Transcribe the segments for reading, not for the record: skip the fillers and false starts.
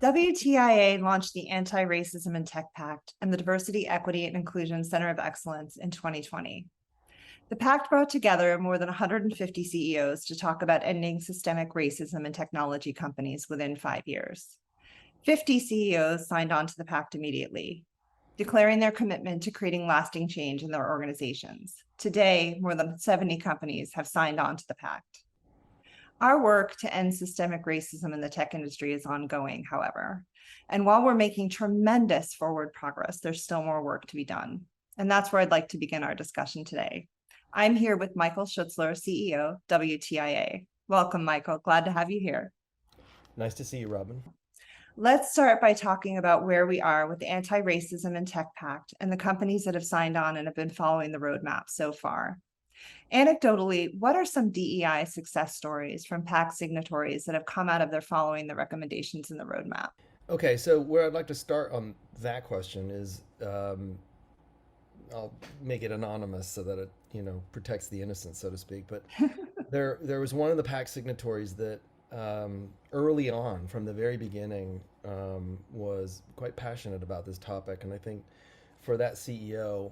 WTIA launched the Anti-Racism and Tech Pact and the Diversity, Equity, and Inclusion Center of Excellence in 2020. The pact brought together more than 150 CEOs to talk about ending systemic racism in technology companies within 5 years. 50 CEOs signed on to the pact immediately, declaring their commitment to creating lasting change in their organizations. Today, more than 70 companies have signed on to the pact. Our work to end systemic racism in the tech industry is ongoing, however. And while we're making tremendous forward progress, there's still more work to be done. And that's where I'd like to begin our discussion today. I'm here with Michael Schutzler, CEO, WTIA. Welcome, Michael. Glad to have you here. Nice to see you, Robin. Let's start by talking about where we are with the Anti-Racism and Tech Pact and the companies that have signed on and have been following the roadmap so far. Anecdotally, what are some DEI success stories from pact signatories that have come out of their following the recommendations in the roadmap? Okay, so where I'd like to start on that question is I'll make it anonymous so that it protects the innocent, so to speak. But there was one of the pact signatories that early on, from the very beginning, was quite passionate about this topic, and I think for that CEO,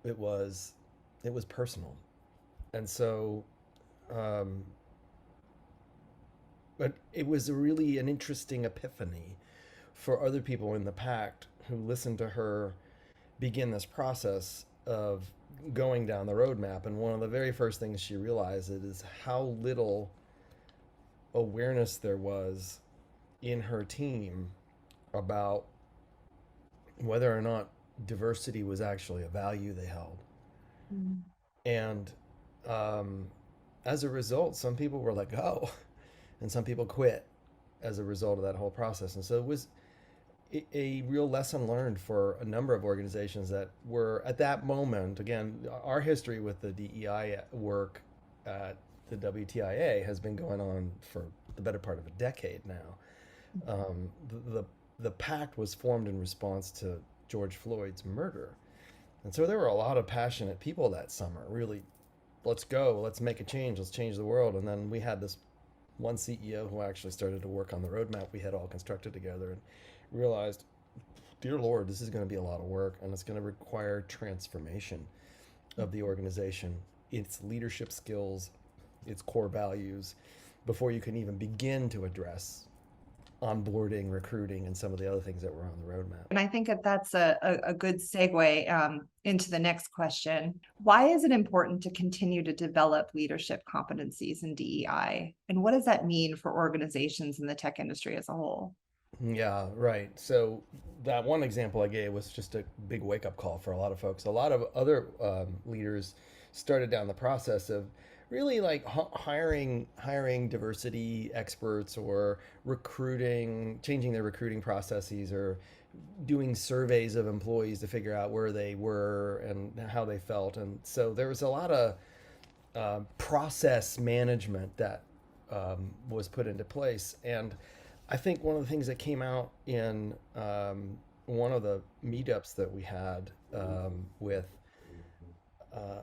it was personal, and so but it was really an interesting epiphany for other people in the pact who listened to her begin this process of going down the roadmap. And one of the very first things she realized is how little awareness there was in her team about whether or not diversity was actually a value they held. Mm. And as a result, some people were let go and some people quit as a result of that whole process. And so it was a real lesson learned for a number of organizations that were at that moment. Again, our history with the DEI work at the WTIA has been going on for the better part of a decade now. The pact was formed in response to George Floyd's murder. And so there were a lot of passionate people that summer, really, let's go, let's make a change, let's change the world. And then we had this one CEO who actually started to work on the roadmap we had all constructed together and realized, dear Lord, this is going to be a lot of work, and it's going to require transformation of the organization, its leadership skills, its core values, before you can even begin to address onboarding, recruiting, and some of the other things that were on the roadmap. And I think that that's a good segue into the next question. Why is it important to continue to develop leadership competencies in DEI? And what does that mean for organizations in the tech industry as a whole? Yeah, right. So that one example I gave was just a big wake-up call for a lot of folks. A lot of other leaders started down the process of really like hiring diversity experts, or recruiting, changing their recruiting processes, or doing surveys of employees to figure out where they were and how they felt. And so there was a lot of process management that was put into place. And I think one of the things that came out in one of the meetups that we had with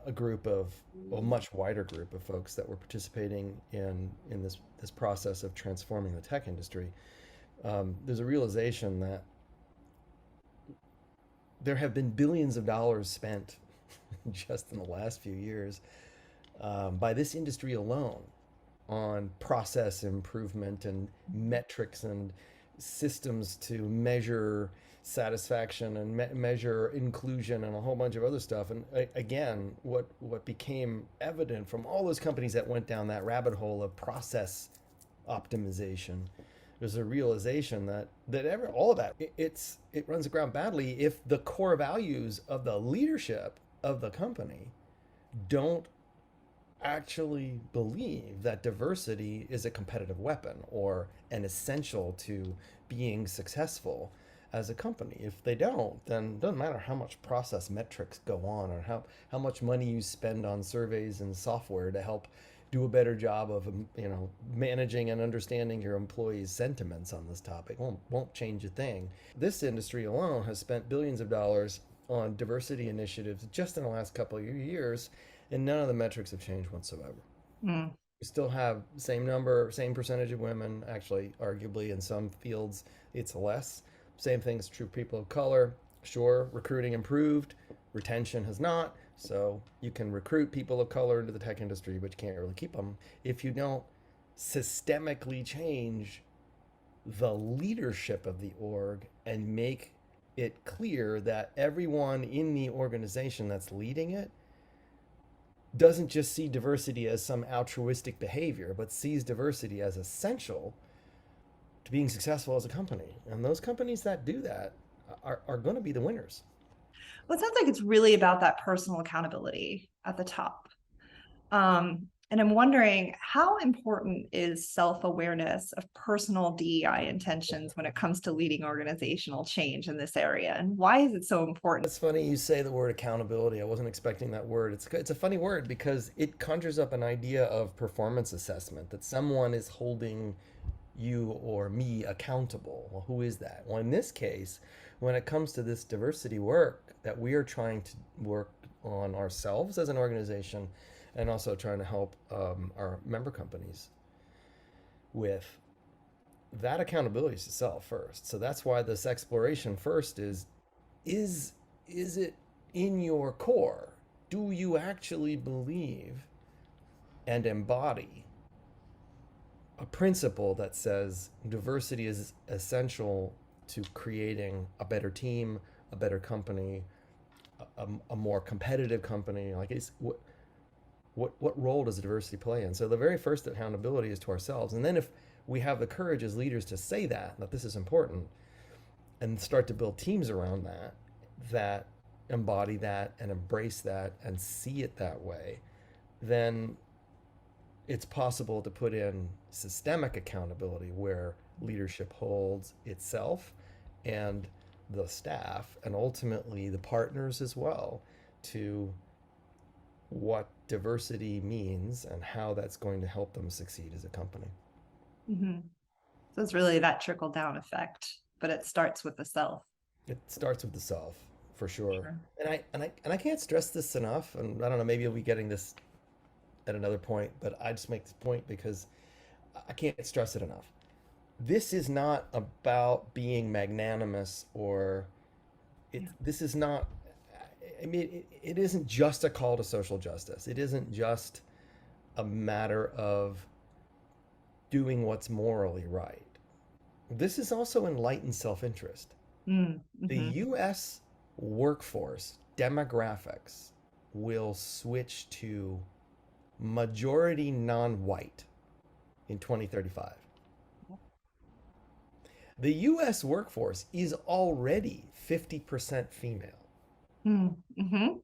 a group of, a much wider group of folks that were participating in this process of transforming the tech industry, there's a realization that there have been billions of dollars spent just in the last few years by this industry alone on process improvement and metrics and systems to measure satisfaction and measure inclusion and a whole bunch of other stuff. And again, what became evident from all those companies that went down that rabbit hole of process optimization was a realization that all of that, it runs aground badly if the core values of the leadership of the company don't actually believe that diversity is a competitive weapon or an essential to being successful as a company. If they don't, then it doesn't matter how much process metrics go on, or how much money you spend on surveys and software to help do a better job of managing and understanding your employees' sentiments on this topic. Won't change a thing. This industry alone has spent billions of dollars on diversity initiatives just in the last couple of years, and none of the metrics have changed whatsoever. We still have same number, same percentage of women. Actually, arguably in some fields, it's less. Same thing is true of people of color. Sure, recruiting improved, retention has not. So you can recruit people of color into the tech industry, but you can't really keep them if you don't systemically change the leadership of the org and make it clear that everyone in the organization that's leading it doesn't just see diversity as some altruistic behavior, but sees diversity as essential to being successful as a company. And those companies that do that are going to be the winners. Well, it sounds like it's really about that personal accountability at the top. And I'm wondering, how important is self-awareness of personal DEI intentions when it comes to leading organizational change in this area? And why is it so important? It's funny you say the word accountability. I wasn't expecting that word. It's a funny word because it conjures up an idea of performance assessment, that someone is holding you or me accountable. Well, who is that? Well, in this case, when it comes to this diversity work that we are trying to work on ourselves as an organization and also trying to help our member companies with, that accountability is to self first. So that's why this exploration first is is it in your core? Do you actually believe and embody a principle that says diversity is essential to creating a better team, a better company, a more competitive company? Like, what role does diversity play in? So the very first accountability is to ourselves, and then if we have the courage as leaders to say that this is important, and start to build teams around that embody that and embrace that and see it that way, then it's possible to put in systemic accountability where leadership holds itself and the staff and ultimately the partners as well to what diversity means and how that's going to help them succeed as a company. Mm-hmm. So it's really that trickle down effect, but it starts with the self. It starts with the self, for sure. Sure. And I can't stress this enough. And I don't know, maybe you'll be getting this at another point, but I just make this point because I can't stress it enough. This is not about being magnanimous or Yeah. this is not. I mean, it isn't just a call to social justice. It isn't just a matter of doing what's morally right. This is also enlightened self-interest. The Mm-hmm. US workforce demographics will switch to majority non-white in 2035. The US workforce is already 50% female. Mm-hmm.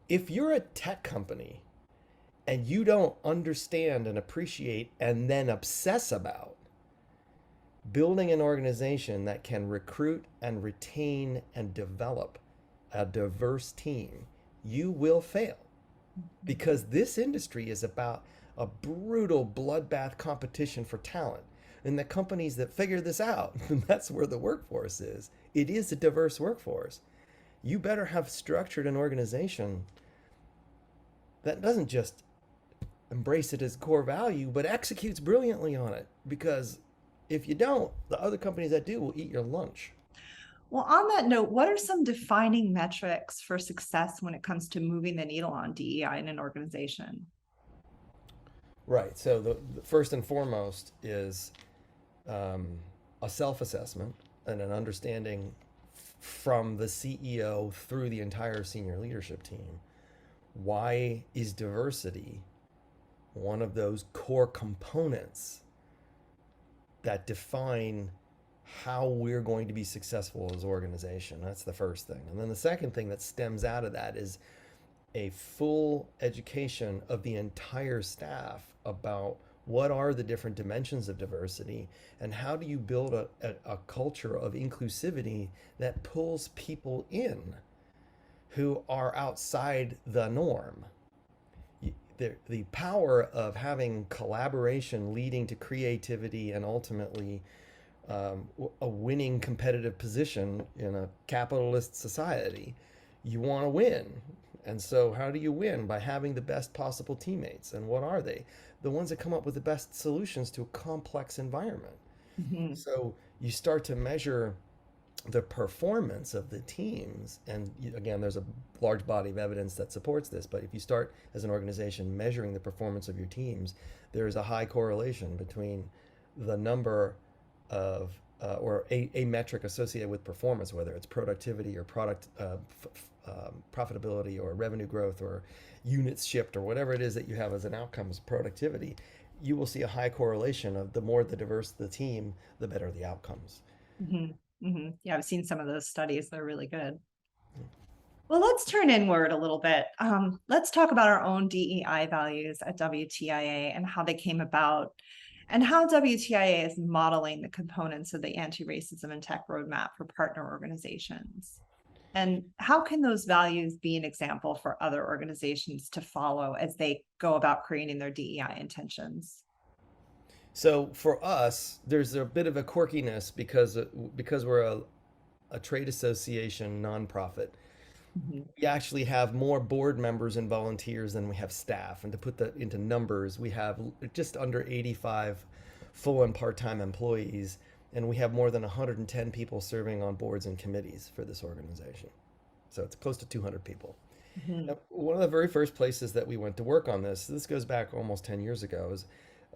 If you're a tech company and you don't understand and appreciate and then obsess about building an organization that can recruit and retain and develop a diverse team, you will fail. Because this industry is about a brutal bloodbath competition for talent. And the companies that figure this out, that's where the workforce is. It is a diverse workforce. You better have structured an organization that doesn't just embrace it as core value, but executes brilliantly on it. Because if you don't, the other companies that do will eat your lunch. Well, on that note, what are some defining metrics for success when it comes to moving the needle on DEI in an organization? Right. So the first and foremost is um, a self-assessment and an understanding from the CEO through the entire senior leadership team. Why is diversity one of those core components that define how we're going to be successful as an organization? That's the first thing. And then the second thing that stems out of that is a full education of the entire staff about what are the different dimensions of diversity and how do you build a culture of inclusivity that pulls people in who are outside the norm. The power of having collaboration leading to creativity and ultimately a winning competitive position in a capitalist society. You want to win. And so, how do you win? By having the best possible teammates. And what are they? The ones that come up with the best solutions to a complex environment. Mhm. So, you start to measure the performance of the teams. And again, there's a large body of evidence that supports this. But if you start as an organization measuring the performance of your teams, there's a high correlation between the number of or a metric associated with performance, whether it's productivity or product profitability or revenue growth or units shipped or whatever it is that you have as an outcome as productivity, you will see a high correlation of the more the diverse the team, the better the outcomes. Mhm. Mhm. Yeah, I've seen some of those studies. They're really good. Well, let's turn inward a little bit. Let's talk about our own DEI values at WTIA and how they came about, and how WTIA is modeling the components of the anti-racism and tech roadmap for partner organizations. And how can those values be an example for other organizations to follow as they go about creating their DEI intentions? So for us, there's a bit of a quirkiness because we're a trade association nonprofit. Mhm. We actually have more board members and volunteers than we have staff. And to put that into numbers, we have just under 85 full and part-time employees, and we have more than 110 people serving on boards and committees for this organization. So it's close to 200 people. Mhm. Now, one of the very first places that we went to work on this goes back almost 10 years ago, is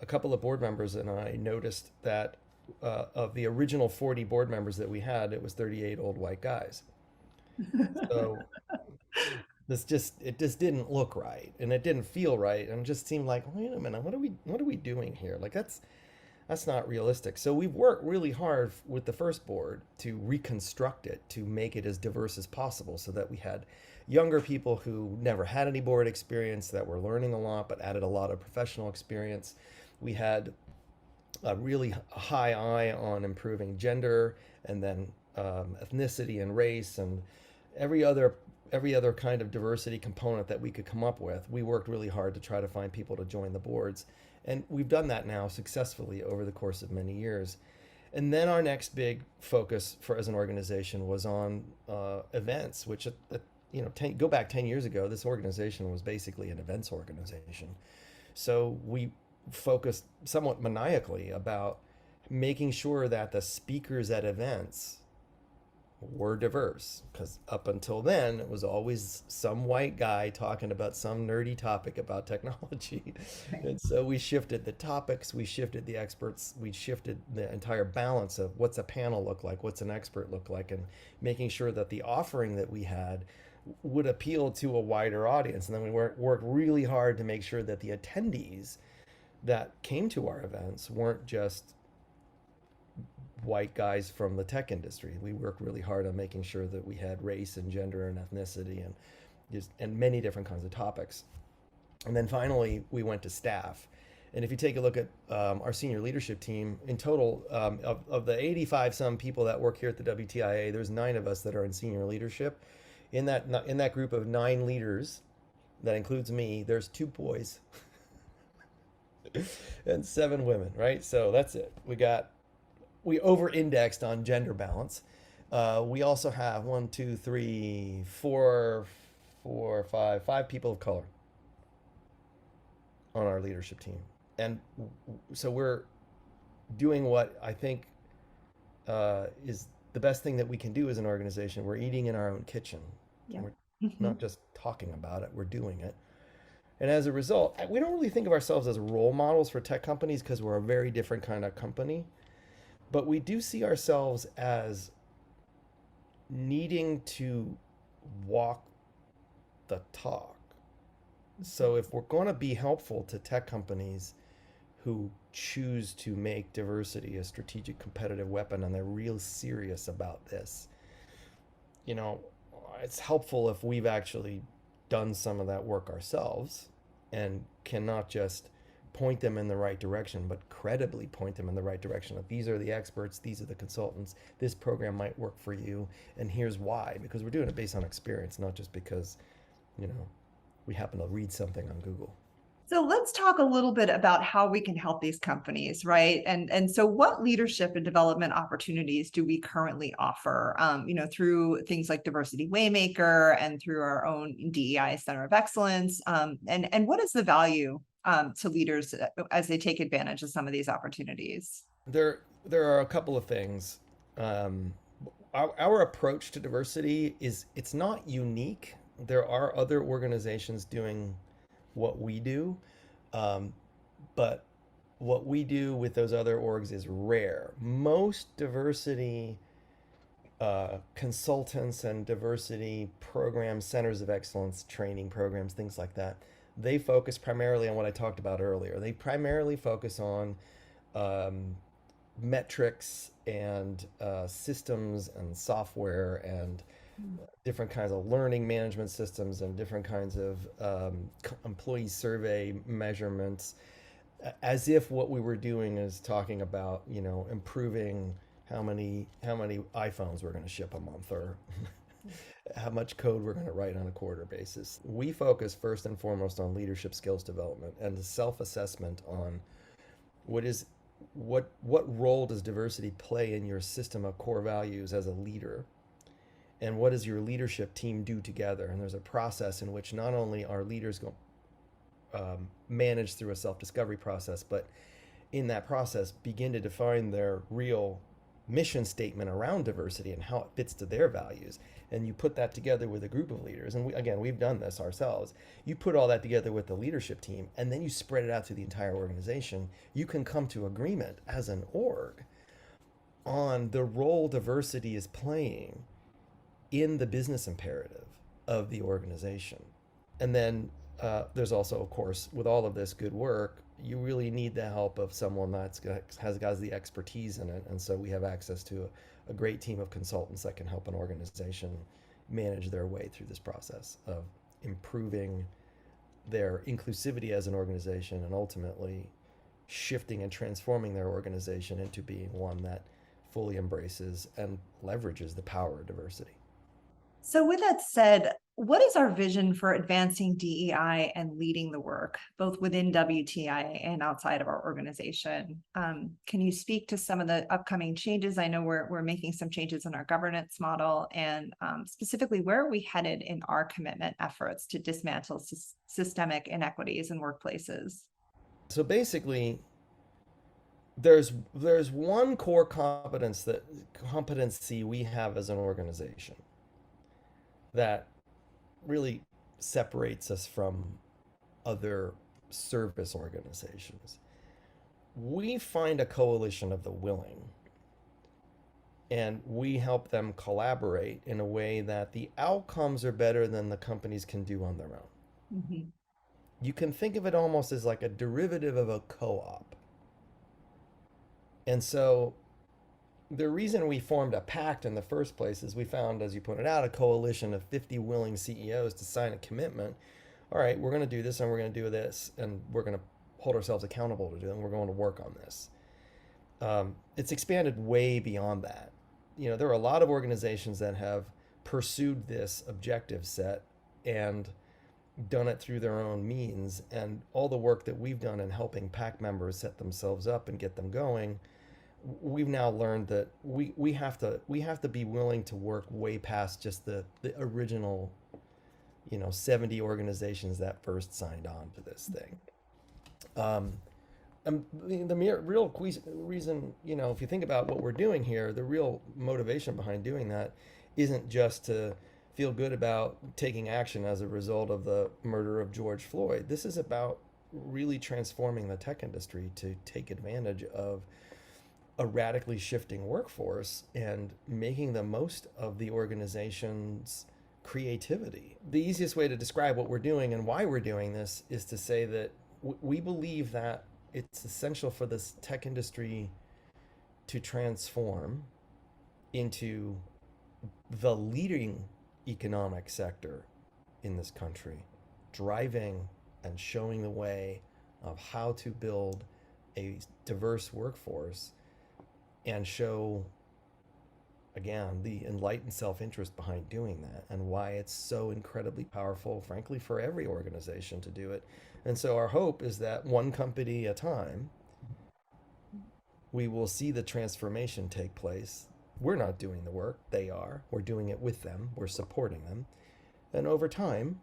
a couple of board members and I noticed that of the original 40 board members that we had, it was 38 old white guys. So it just didn't look right and it didn't feel right and it just seemed like, wait a minute, what are we doing here? Like that's not realistic. So we've worked really hard with the first board to reconstruct it to make it as diverse as possible so that we had younger people who never had any board experience that were learning a lot but added a lot of professional experience. We had a really high eye on improving gender and then ethnicity and race and every other every other kind of diversity component that we could come up with. We worked really hard to try to find people to join the boards, and we've done that now successfully over the course of many years. And then our next big focus for as an organization was on events, which go back 10 years ago, this organization was basically an events organization. So we focused somewhat maniacally about making sure that the speakers at events were diverse, because up until then it was always some white guy talking about some nerdy topic about technology. And so we shifted the topics, we shifted the experts, we shifted the entire balance of what's a panel look like, what's an expert look like, and making sure that the offering that we had would appeal to a wider audience. And then we worked really hard to make sure that the attendees that came to our events weren't just white guys from the tech industry. We worked really hard on making sure that we had race and gender and ethnicity and many different kinds of topics. And then finally, we went to staff. And if you take a look at our senior leadership team, in total, of the 85 some people that work here at the WTIA, there's 9 of us that are in senior leadership. In that group of 9 leaders, that includes me, there's 2 boys and 7 women, right? So that's it. We over-indexed on gender balance. We also have 1, 2, 3, 4, 5 people of color on our leadership team, and so we're doing what I think is the best thing that we can do as an organization. We're eating in our own kitchen. Yeah. We're not just talking about it; we're doing it. And as a result, we don't really think of ourselves as role models for tech companies because we're a very different kind of company. But we do see ourselves as needing to walk the talk. So if we're going to be helpful to tech companies who choose to make diversity a strategic competitive weapon and they're real serious about this, you know, it's helpful if we've actually done some of that work ourselves and cannot just point them in the right direction, but credibly point them in the right direction. Like, these are the experts, these are the consultants, this program might work for you, and here's why. Because we're doing it based on experience, not just because, you know, we happen to read something on Google. So let's talk a little bit about how we can help these companies, right? And so what leadership and development opportunities do we currently offer? Through things like Diversity Waymaker and through our own DEI Center of Excellence. And what is the value to leaders as they take advantage of some of these opportunities? There are a couple of things. Um, our approach to diversity is it's not unique. There are other organizations doing what we do, um, but what we do with those other orgs is rare. Most diversity consultants and diversity programs, centers of excellence, training programs, things like that, they focus primarily on what I talked about earlier. They primarily focus on um, metrics and systems and software and different kinds of learning management systems and different kinds of employee survey measurements, as if what we were doing is talking about, improving how many iPhones we're going to ship a month, or how much code we're going to write on a quarter basis. We focus first and foremost on leadership skills development and the self-assessment on what is what role does diversity play in your system of core values as a leader, and what does your leadership team do together. And there's a process in which not only are leaders go manage through a self-discovery process, but in that process begin to define their real mission statement around diversity and how it fits to their values. And you put that together with a group of leaders, and we've done this ourselves. You put all that together with the leadership team, and then you spread it out to the entire organization. You can come to agreement as an org on the role diversity is playing in the business imperative of the organization. And then there's also, of course, with all of this good work, you really need the help of someone has got the expertise in it. And so we have access to a great team of consultants that can help an organization manage their way through this process of improving their inclusivity as an organization, and ultimately shifting and transforming their organization into being one that fully embraces and leverages the power of diversity. So, with that said, what is our vision for advancing DEI and leading the work, both within WTIA and outside of our organization? Can you speak to some of the upcoming changes? I know we're making some changes in our governance model, and specifically, where are we headed in our commitment efforts to dismantle systemic inequities in workplaces? So basically, there's one core competency we have as an organization that really separates us from other service organizations. We find a coalition of the willing, and we help them collaborate in a way that the outcomes are better than the companies can do on their own. Mm-hmm. You can think of it almost as like a derivative of a co-op. And so the reason we formed a pact in the first place is we found, as you pointed out, a coalition of 50 willing CEOs to sign a commitment. All right, we're going to do this, and we're going to do this, and we're going to hold ourselves accountable to do it, and we're going to work on this. It's expanded way beyond that. There are a lot of organizations that have pursued this objective set and done it through their own means, and all the work that we've done in helping PAC members set themselves up and get them going, we've now learned that we have to be willing to work way past just the original 70 organizations that first signed on to this thing. And the real reason, if you think about what we're doing here, the real motivation behind doing that isn't just to feel good about taking action as a result of the murder of George Floyd. This is about really transforming the tech industry to take advantage of a radically shifting workforce and making the most of the organization's creativity. The easiest way to describe what we're doing and why we're doing this is to say that we believe that it's essential for this tech industry to transform into the leading economic sector in this country, driving and showing the way of how to build a diverse workforce and show again, the enlightened self-interest behind doing that and why it's so incredibly powerful, frankly, for every organization to do it. And so our hope is that one company at a time, we will see the transformation take place. We're not doing the work, they are. We're doing it with them, we're supporting them. And over time,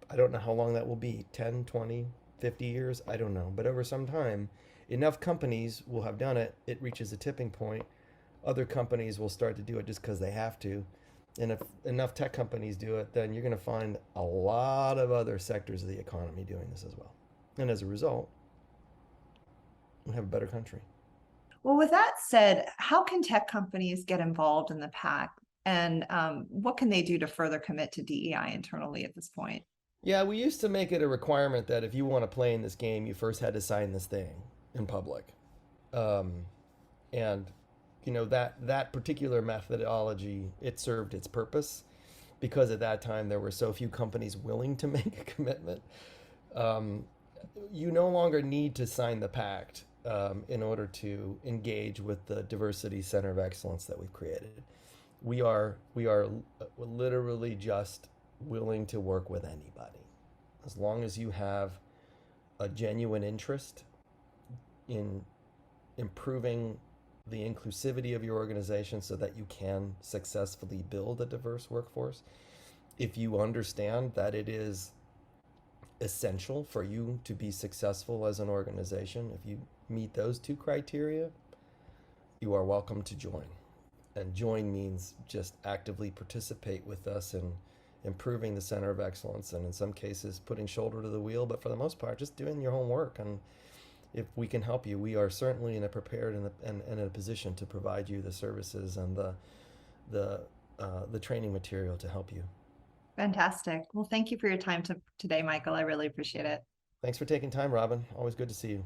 I don't know how long that will be, 10, 20, 50 years, I don't know. But over some time, enough companies will have done it, it reaches a tipping point. Other companies will start to do it just because they have to. And if enough tech companies do it, then you're going to find a lot of other sectors of the economy doing this as well. And as a result, we have a better country. Well, with that said, how can tech companies get involved in the pact? And what can they do to further commit to DEI internally at this point? Yeah, we used to make it a requirement that if you want to play in this game, you first had to sign this thing in public. Um, and that particular methodology, it served its purpose because at that time there were so few companies willing to make a commitment. Um, you no longer need to sign the pact in order to engage with the diversity center of excellence that we've created. We are literally just willing to work with anybody as long as you have a genuine interest in improving the inclusivity of your organization so that you can successfully build a diverse workforce. If you understand that it is essential for you to be successful as an organization, if you meet those two criteria, you are welcome to join. And join means just actively participate with us in improving the center of excellence and in some cases putting shoulder to the wheel, but for the most part, just doing your homework. And if we can help you, we are certainly in a prepared and in a position to provide you the services and the training material to help you. Fantastic. Well, thank you for your time today, Michael. I really appreciate it. Thanks for taking time, Robin. Always good to see you.